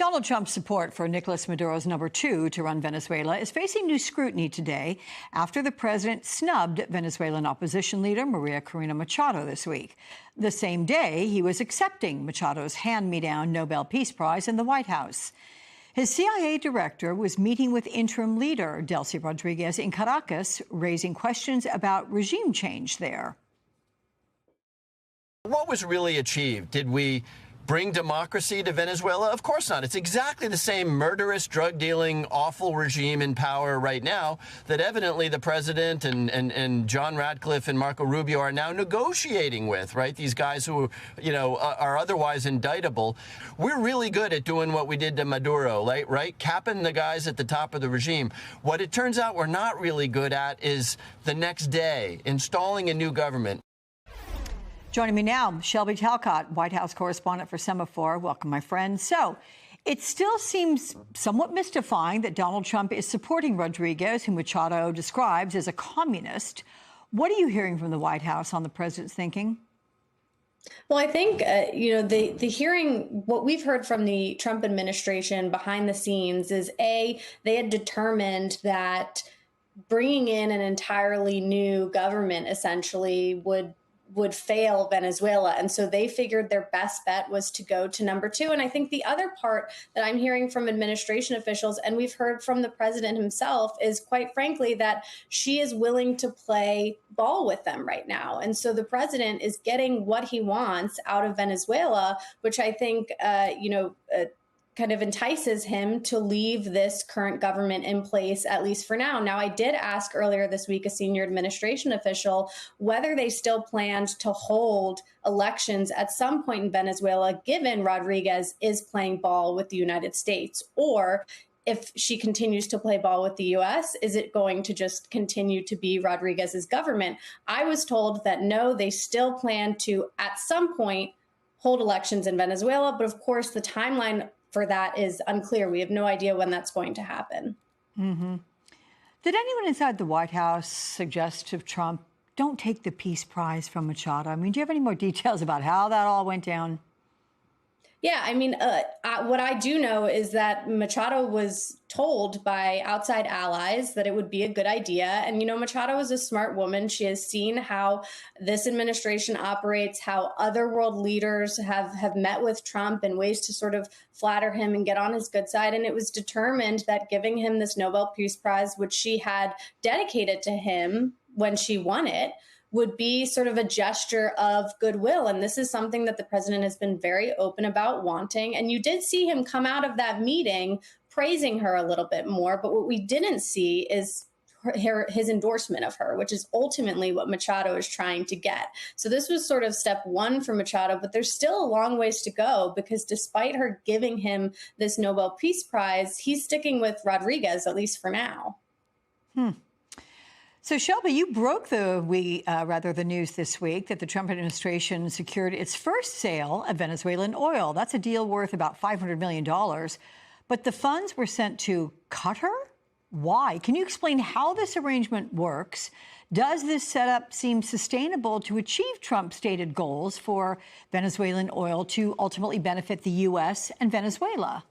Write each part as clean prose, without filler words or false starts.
Donald Trump's support for Nicolas Maduro's number two to run Venezuela is facing new scrutiny today after the president snubbed Venezuelan opposition leader Maria Corina Machado this week. The same day, he was accepting Machado's hand-me-down Nobel Peace Prize in the White House. His CIA director was meeting with interim leader Delcy Rodriguez in Caracas, raising questions about regime change there. What was really achieved? Did we bring democracy to Venezuela? Of course not. It's exactly the same murderous, drug-dealing, awful regime in power right now that evidently the president and John Ratcliffe and Marco Rubio are now negotiating with, right? These guys who, are otherwise indictable. We're really good at doing what we did to Maduro, right? Capping the guys at the top of the regime. What it turns out we're not really good at is the next day, installing a new government. Joining me now, Shelby Talcott, White House correspondent for Semafor. Welcome, my friend. So it still seems somewhat mystifying that Donald Trump is supporting Rodriguez, whom Machado describes as a communist. What are you hearing from the White House on the president's thinking? Well, I think, the hearing, what we've heard from the Trump administration behind the scenes is, they had determined that bringing in an entirely new government essentially would fail Venezuela. And so they figured their best bet was to go to number two. And I think the other part that I'm hearing from administration officials, and we've heard from the president himself, is quite frankly that she is willing to play ball with them right now. And so the president is getting what he wants out of Venezuela, which I think, kind of entices him to leave this current government in place, at least for now. Now, I did ask earlier this week a senior administration official whether they still planned to hold elections at some point in Venezuela, given Rodriguez is playing ball with the United States, or if she continues to play ball with the U.S., is it going to just continue to be Rodriguez's government? I was told that no, they still plan to, at some point, hold elections in Venezuela. But of course, the timeline for that is unclear. We have no idea when that's going to happen. Mm-hmm. Did anyone inside the White House suggest to Trump, don't take the Peace Prize from Machado? I mean, do you have any more details about how that all went down? Yeah, I mean, what I do know is that Machado was told by outside allies that it would be a good idea. And, Machado is a smart woman. She has seen how this administration operates, how other world leaders have met with Trump in ways to sort of flatter him and get on his good side. And it was determined that giving him this Nobel Peace Prize, which she had dedicated to him when she won it, would be sort of a gesture of goodwill. And this is something that the president has been very open about wanting. And you did see him come out of that meeting praising her a little bit more. But what we didn't see is his endorsement of her, which is ultimately what Machado is trying to get. So this was sort of step one for Machado, but there's still a long ways to go, because despite her giving him this Nobel Peace Prize, he's sticking with Rodriguez, at least for now. So, Shelby, you broke the news this week that the Trump administration secured its first sale of Venezuelan oil. That's a deal worth about $500 million. But the funds were sent to Qatar? Why? Can you explain how this arrangement works? Does this setup seem sustainable to achieve Trump's stated goals for Venezuelan oil to ultimately benefit the U.S. and Venezuela?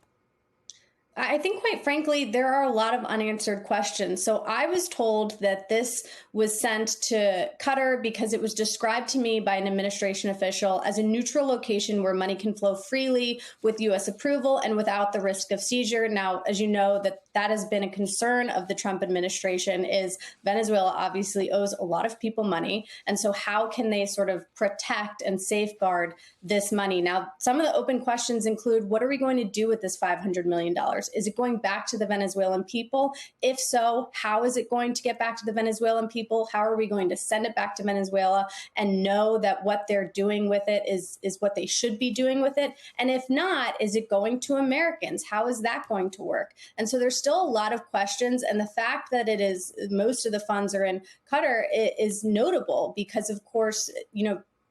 I think, quite frankly, there are a lot of unanswered questions. So I was told that this was sent to Qatar because it was described to me by an administration official as a neutral location where money can flow freely with U.S. approval and without the risk of seizure. Now, as you know, that has been a concern of the Trump administration, is Venezuela obviously owes a lot of people money. And so how can they sort of protect and safeguard this money? Now, some of the open questions include, what are we going to do with this $500 million? Is it going back to the Venezuelan people? If so, how is it going to get back to the Venezuelan people? How are we going to send it back to Venezuela and know that what they're doing with it is what they should be doing with it? And if not, is it going to Americans? How is that going to work? And so there's still a lot of questions. And the fact that it is most of the funds are in Qatar is notable because, of course,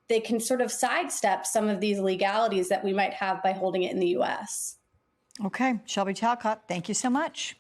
they can sort of sidestep some of these legalities that we might have by holding it in the U.S. Okay. Shelby Talcott, thank you so much.